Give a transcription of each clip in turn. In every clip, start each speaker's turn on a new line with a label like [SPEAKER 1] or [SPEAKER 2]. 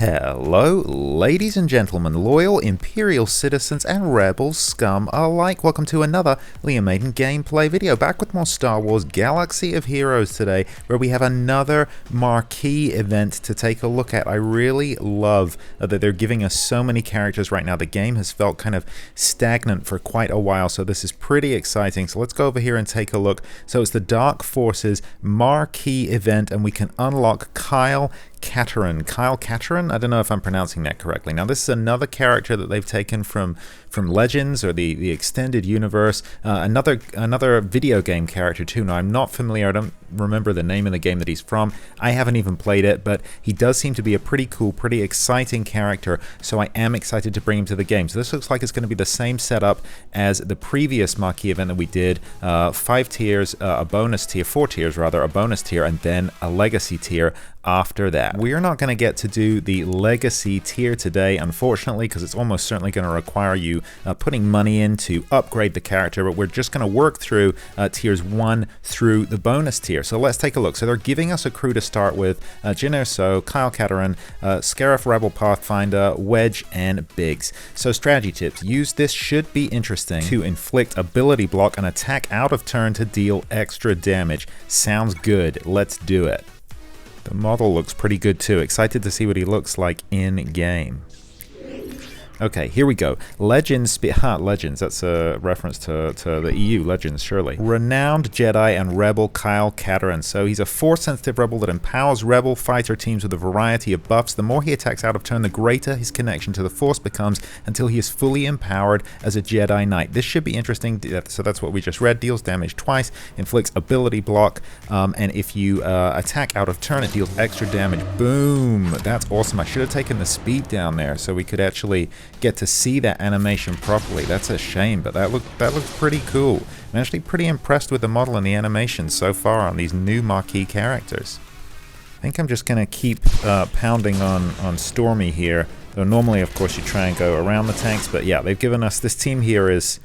[SPEAKER 1] Hello, ladies and gentlemen, loyal Imperial citizens and rebels, scum alike. Welcome to another Liam Maiden gameplay video. Back with more Star Wars Galaxy of Heroes today, where we have another Marquee event to take a look at. I really love that they're giving us so many characters right now. The game has felt kind of stagnant for quite a while, so this is pretty exciting. So let's go over here and take a look. So it's the Dark Forces Marquee event, and we can unlock Kyle Katarn. Kyle Katarn? I don't know if I'm pronouncing that correctly. Now, this is another character that they've taken from Legends or the extended universe. Another video game character too. Now, I'm not familiar. I don't remember the name of the game that he's from. I haven't even played it, but he does seem to be a pretty cool, pretty exciting character, so I am excited to bring him to the game. So this looks like it's going to be the same setup as the previous Marquee event that we did. 5 tiers, a bonus tier, 4 tiers rather, a bonus tier, and then a legacy tier after that. We're not going to get to do the legacy tier today, unfortunately, because it's almost certainly going to require you putting money in to upgrade the character, but we're just going to work through tiers 1 through the bonus tier. So let's take a look. So they're giving us a crew to start with: Jin Erso, Kyle Katarn, Scarif Rebel Pathfinder, Wedge, and Biggs. So strategy tips: use this, should be interesting, to inflict ability block and attack out of turn to deal extra damage. Sounds good. Let's do it. The model looks pretty good too. Excited to see what he looks like in game. Okay, here we go. Legends, Legends, that's a reference to the EU, Legends, surely. Renowned Jedi and Rebel Kyle Katarn. So he's a Force-sensitive rebel that empowers rebel fighter teams with a variety of buffs. The more he attacks out of turn, the greater his connection to the Force becomes until he is fully empowered as a Jedi Knight. This should be interesting. So that's what we just read. Deals damage twice, inflicts ability block, and if you attack out of turn, it deals extra damage. Boom! That's awesome. I should have taken the speed down there so we could actually get to see that animation properly. That's a shame, but that looks pretty cool. I'm actually pretty impressed with the model and the animation so far on these new Marquee characters. I think I'm just going to keep pounding on Stormy here, though normally of course you try and go around the tanks, but yeah, they've given us, this team here is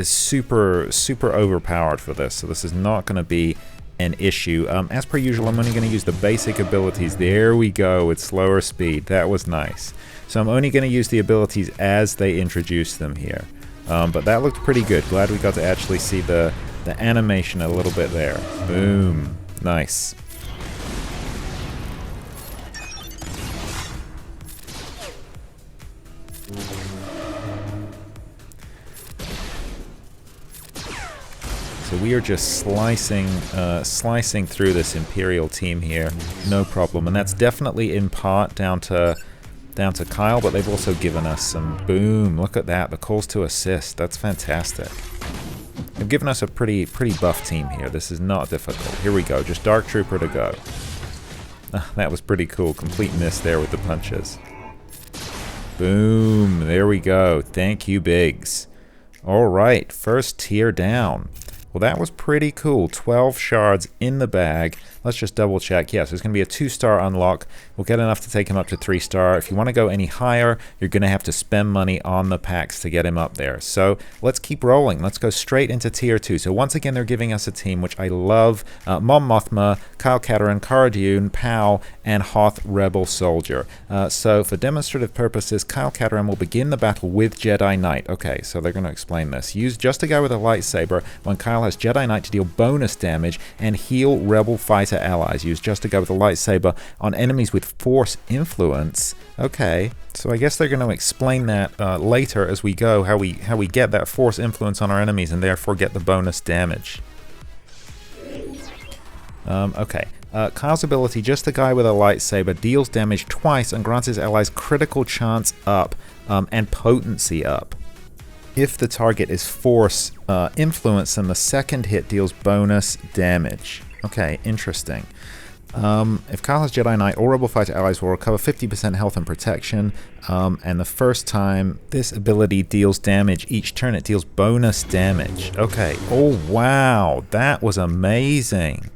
[SPEAKER 1] super overpowered for this, so this is not going to be an issue. As per usual, I'm only going to use the basic abilities. There we go, with slower speed. That was nice. So I'm only going to use the abilities as they introduce them here. But that looked pretty good. Glad we got to actually see the animation a little bit there. Boom. Nice. So we are just slicing through this Imperial team here, no problem. And that's definitely in part down to Kyle, but they've also given us some boom. Look at that, the calls to assist. That's fantastic. They've given us a pretty buff team here. This is not difficult. Here we go, just Dark Trooper to go. That was pretty cool. Complete miss there with the punches. Boom, there we go. Thank you, Biggs. All right, first tier down. Well, that was pretty cool. 12 shards in the bag. Let's just double check. Yes, there's going to be a 2-star unlock. We'll get enough to take him up to 3-star. If you want to go any higher, you're going to have to spend money on the packs to get him up there. So let's keep rolling. Let's go straight into tier 2. So once again, they're giving us a team, which I love. Mon Mothma, Kyle Katarn, Cara Dune, Pow, and Hoth Rebel Soldier. So for demonstrative purposes, Kyle Katarn will begin the battle with Jedi Knight. Okay, so they're going to explain this. Use just a guy with a lightsaber when Kyle has Jedi Knight to deal bonus damage and heal rebel fighter allies. Use just a guy with a lightsaber on enemies with Force influence. Okay, so I guess they're going to explain that later as we go, how we get that Force influence on our enemies and therefore get the bonus damage. Okay. Kyle's ability, just a guy with a lightsaber, deals damage twice and grants his allies critical chance up and potency up. If the target is Force influence, then the second hit deals bonus damage. Okay, interesting. If Kyle has Jedi Knight, all Rebel Fighter allies will recover 50% health and protection, and the first time this ability deals damage each turn, it deals bonus damage. Okay, oh wow, that was amazing.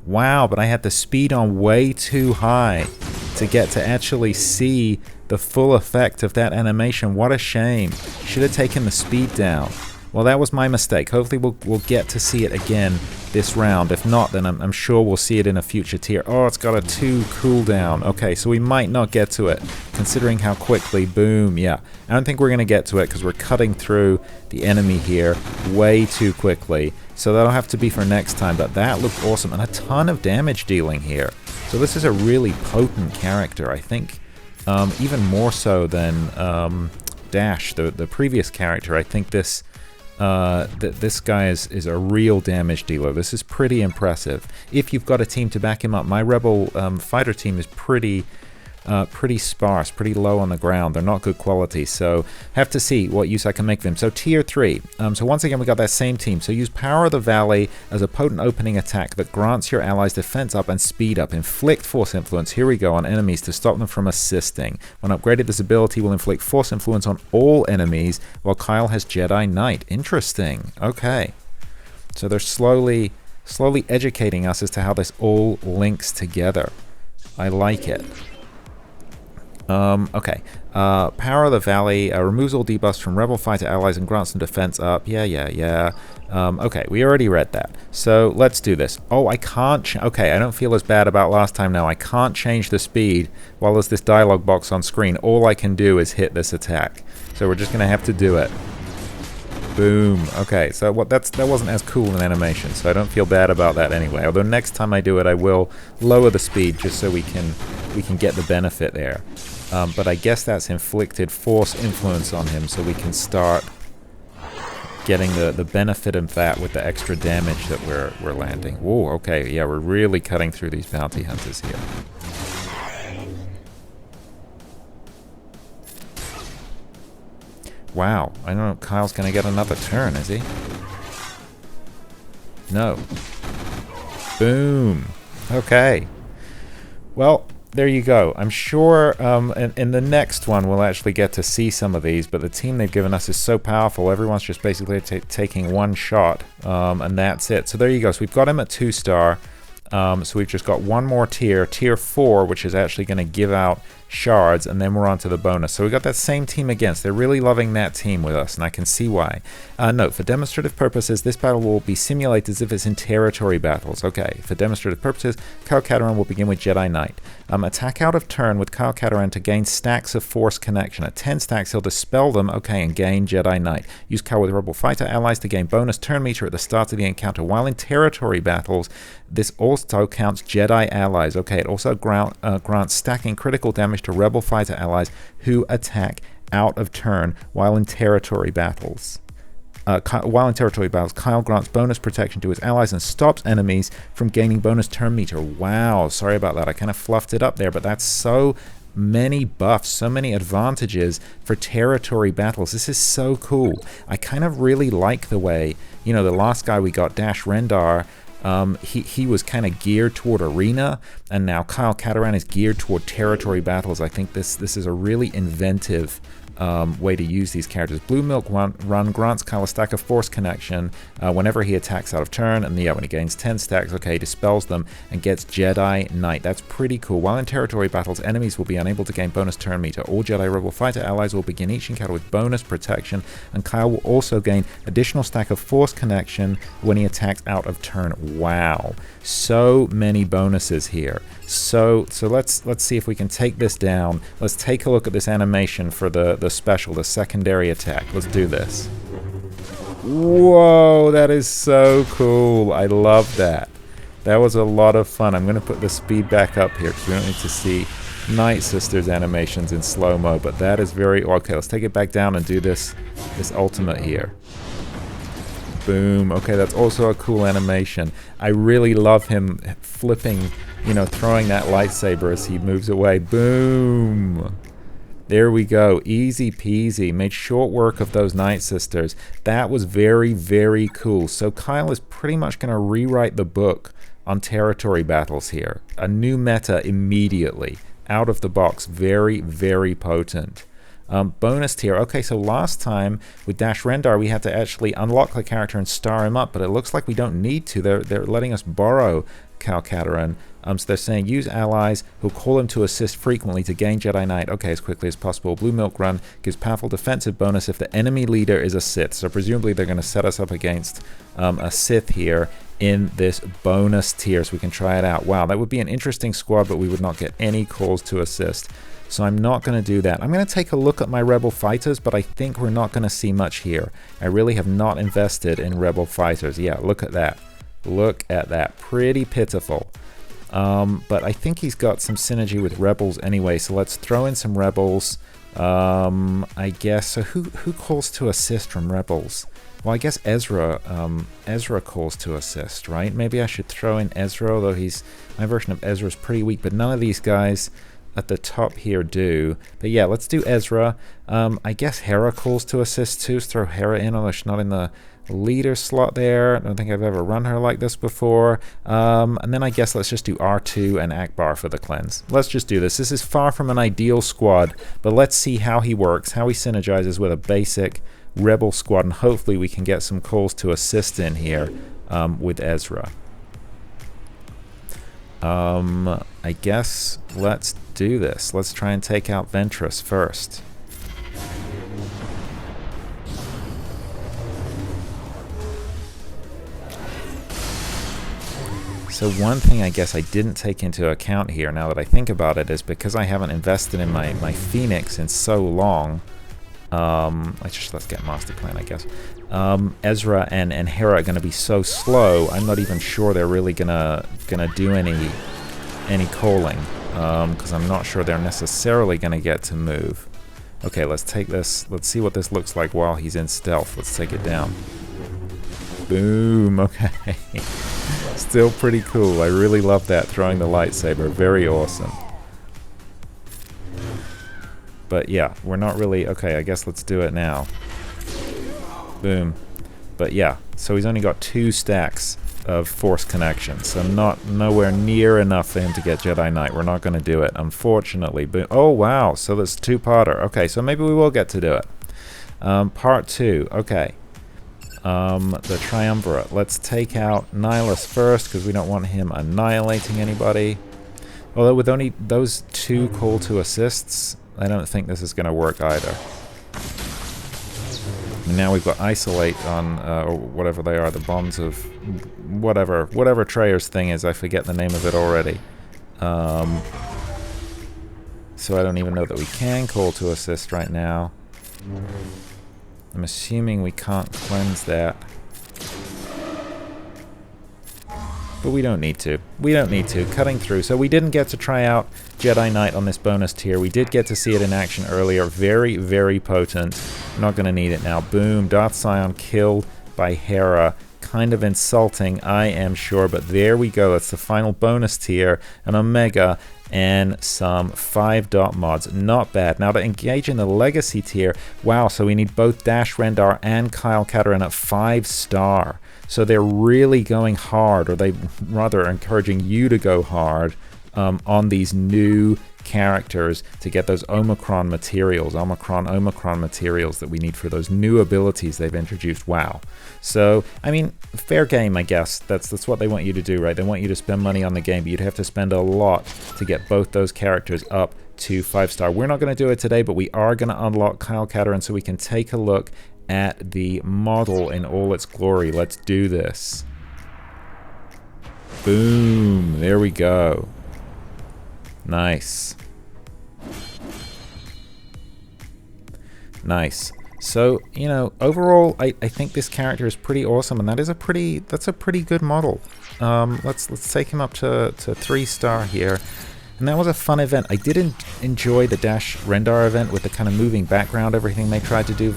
[SPEAKER 1] Wow, but I had the speed on way too high to get to actually see the full effect of that animation. What a shame. Should have taken the speed down. Well, that was my mistake. Hopefully we'll get to see it again this round. If not, then I'm sure we'll see it in a future tier. Oh, it's got a 2 cooldown. Okay, so we might not get to it, considering how quickly. Boom, yeah. I don't think we're going to get to it because we're cutting through the enemy here way too quickly. So that'll have to be for next time, but that looked awesome. And a ton of damage dealing here. So this is a really potent character, I think. Even more so than Dash, the previous character. I think this this guy is a real damage dealer. This is pretty impressive. If you've got a team to back him up, my Rebel fighter team is pretty sparse, pretty low on the ground. They're not good quality, so have to see what use I can make of them. So tier 3. So once again, we got that same team. So use Power of the Valley as a potent opening attack that grants your allies defense up and speed up. Inflict force influence, here we go, on enemies to stop them from assisting. When upgraded, this ability will inflict force influence on all enemies, while Kyle has Jedi Knight. Interesting. Okay. So they're slowly educating us as to how this all links together. I like it. Okay. Power of the Valley removes all debuffs from Rebel fighter allies and grants them defense up. Yeah. Okay, we already read that. So let's do this. Oh, I can't. Okay, I don't feel as bad about last time now. I can't change the speed while there's this dialogue box on screen. All I can do is hit this attack. So we're just gonna have to do it. Boom. Okay, so that wasn't as cool an animation, so I don't feel bad about that anyway. Although next time I do it, I will lower the speed just so we can get the benefit there. But I guess that's inflicted force influence on him, so we can start getting the benefit of that with the extra damage that we're landing. Whoa, okay, yeah, we're really cutting through these bounty hunters here. Wow, I don't know if Kyle's gonna get another turn, is he? No. Boom. Okay. Well, there you go. I'm sure in the next one we'll actually get to see some of these, but the team they've given us is so powerful. Everyone's just basically taking one shot, and that's it. So there you go. So we've got him at 2-star. So we've just got one more tier, tier 4, which is actually going to give out shards, and then we're on to the bonus. So we got that same team again. So they're really loving that team with us, and I can see why. Note, for demonstrative purposes, this battle will be simulated as if it's in territory battles. Okay, for demonstrative purposes, Kyle Katarn will begin with Jedi Knight. Attack out of turn with Kyle Katarn to gain stacks of force connection. At 10 stacks, he'll dispel them, okay, and gain Jedi Knight. Use Kyle with Rebel fighter allies to gain bonus turn meter at the start of the encounter. While in territory battles, this also counts Jedi allies. Okay, it also grants stacking critical damage to Rebel fighter allies who attack out of turn while in territory battles. Kyle grants bonus protection to his allies and stops enemies from gaining bonus turn meter. Wow, sorry about that. I kind of fluffed it up there, but that's so many buffs, so many advantages for territory battles. This is so cool. I kind of really like the way, you know, the last guy we got, Dash Rendar, he was kind of geared toward arena, and now Kyle Katarn is geared toward territory battles. I think this is a really inventive way to use these characters. Blue Milk Run grants Kyle a stack of force connection whenever he attacks out of turn, and when he gains 10 stacks, okay, he dispels them and gets Jedi Knight. That's pretty cool. While in territory battles, enemies will be unable to gain bonus turn meter. All Jedi Rebel fighter allies will begin each encounter with bonus protection, and Kyle will also gain additional stack of force connection when he attacks out of turn. Wow, so many bonuses here. So let's see if we can take this down. Let's take a look at this animation for the special, the secondary attack. Let's do this. Whoa, that is so cool. I love that. That was a lot of fun. I'm going to put the speed back up here because we don't need to see Night Sisters animations in slow-mo, but that is very... Okay, let's take it back down and do this ultimate here. Boom. Okay, that's also a cool animation. I really love him flipping, you know, throwing that lightsaber as he moves away. Boom. There we go. Easy peasy. Made short work of those Night Sisters. That was very, very cool. So Kyle is pretty much going to rewrite the book on territory battles here. A new meta immediately. Out of the box. Very, very potent. Bonus tier. Okay, so last time with Dash Rendar, we had to actually unlock the character and star him up, but it looks like we don't need to. They're letting us borrow Kyle Katarn. So they're saying use allies who'll call him to assist frequently to gain Jedi Knight. Okay, as quickly as possible. Blue Milk Run gives powerful defensive bonus if the enemy leader is a Sith. So presumably they're going to set us up against a Sith here in this bonus tier, so we can try it out. Wow, that would be an interesting squad, but we would not get any calls to assist. So I'm not going to do that. I'm going to take a look at my Rebel fighters, but I think we're not going to see much here. I really have not invested in Rebel fighters. Yeah, look at that. Look at that. Pretty pitiful. But I think he's got some synergy with Rebels anyway, so let's throw in some Rebels. I guess, so who calls to assist from Rebels? Well, I guess Ezra calls to assist, right? Maybe I should throw in Ezra, although my version of Ezra is pretty weak, but none of these guys at the top here do. But yeah, let's do Ezra. I guess Hera calls to assist too. Let's throw Hera in, although she's not in the leader slot there. I don't think I've ever run her like this before. And then I guess let's just do R2 and Akbar for the cleanse. Let's just do this. This is far from an ideal squad, but let's see how he works, how he synergizes with a basic Rebel squad, and hopefully we can get some calls to assist in here with Ezra. I guess let's do this. Let's try and take out Ventress first. So one thing I guess I didn't take into account here, now that I think about it, is because I haven't invested in my Phoenix in so long. Let's get master plan, I guess. Ezra and Hera are going to be so slow. I'm not even sure they're really gonna do any calling, because I'm not sure they're necessarily going to get to move. Okay, let's take this. Let's see what this looks like while he's in stealth. Let's take it down. Boom. Okay. Still pretty cool. I really love that, throwing the lightsaber. Very awesome. But yeah, we're not really... Okay, I guess let's do it now. Boom. But yeah, so he's only got 2 stacks of Force connections, so nowhere near enough for him to get Jedi Knight. We're not going to do it, unfortunately. But oh wow, so that's 2-parter. Okay, so maybe we will get to do it. Part 2. Okay. The Triumvirate. Let's take out Nihilus first, because we don't want him annihilating anybody. Although with only those 2 call to assists, I don't think this is going to work either. And now we've got Isolate on, or whatever they are, the bombs of whatever Treyer's thing is. I forget the name of it already. So I don't even know that we can call to assist right now. I'm assuming we can't cleanse that. But we don't need to. We don't need to. Cutting through. So we didn't get to try out Jedi Knight on this bonus tier. We did get to see it in action earlier. Very, very potent. Not going to need it now. Boom. Darth Sion killed by Hera. Kind of insulting, I am sure. But there we go. That's the final bonus tier. An Omega and some 5-dot mods. Not bad. Now to engage in the Legacy tier. Wow, so we need both Dash Rendar and Kyle Katarn at 5-star. So they're really going hard, or they rather are encouraging you to go hard on these new characters to get those Omicron materials that we need for those new abilities they've introduced. Wow. So, I mean, fair game, I guess. That's what they want you to do, right? They want you to spend money on the game, but you'd have to spend a lot to get both those characters up to 5-star. We're not going to do it today, but we are going to unlock Kyle Katarn so we can take a look at the model in all its glory. Let's do this. Boom. There we go. Nice. Nice. So, you know, overall, I think this character is pretty awesome, and that's a pretty good model. Let's take him up to 3-star here. And that was a fun event. I did enjoy the Dash Rendar event with the kind of moving background, everything they tried to do.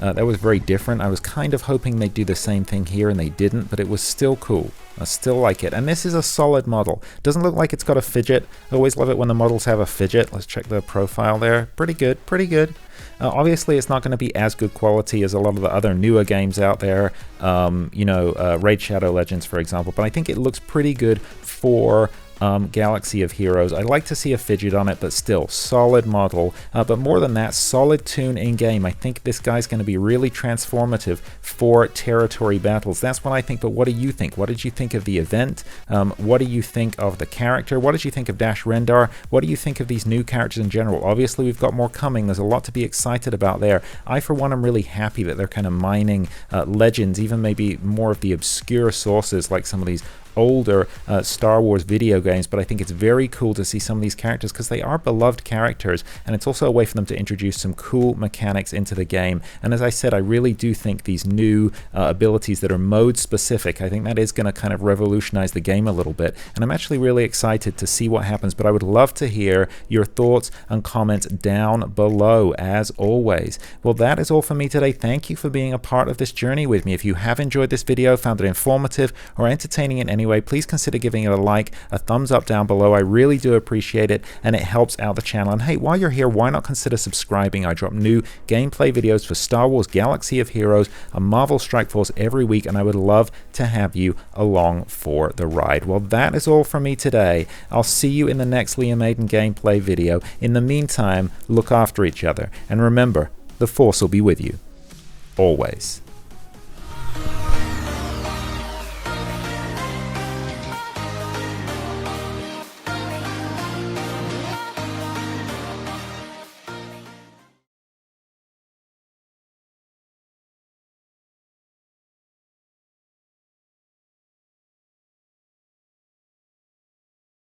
[SPEAKER 1] That was very different. I was kind of hoping they'd do the same thing here, and they didn't, but it was still cool. I still like it. And this is a solid model. Doesn't look like it's got a fidget. I always love it when the models have a fidget. Let's check the profile there. Pretty good, pretty good. Obviously, it's not going to be as good quality as a lot of the other newer games out there. You know, Raid Shadow Legends, for example. But I think it looks pretty good for Galaxy of Heroes. I'd like to see a fidget on it, but still, solid model. But more than that, solid tune in-game. I think this guy's going to be really transformative for territory battles. That's what I think, but what do you think? What did you think of the event? What do you think of the character? What did you think of Dash Rendar? What do you think of these new characters in general? Obviously, we've got more coming. There's a lot to be excited about there. I, for one, am really happy that they're kind of mining legends, even maybe more of the obscure sources like some of these older Star Wars video games, but I think it's very cool to see some of these characters because they are beloved characters, and it's also a way for them to introduce some cool mechanics into the game. And as I said, I really do think these new abilities that are mode specific, I think that is going to kind of revolutionize the game a little bit, and I'm actually really excited to see what happens. But I would love to hear your thoughts and comments down below, as always. Well, that is all for me today. Thank you for being a part of this journey with me. If you have enjoyed this video, found it informative or entertaining in any way, please consider giving it a like, a thumbs up down below. I really do appreciate it, and it helps out the channel. And hey, while you're here, why not consider subscribing? I drop new gameplay videos for Star Wars Galaxy of Heroes and Marvel Strike Force every week, and I would love to have you along for the ride. Well, that is all from me today. I'll see you in the next Liam Maiden gameplay video. In the meantime, look after each other, and remember, the Force will be with you always.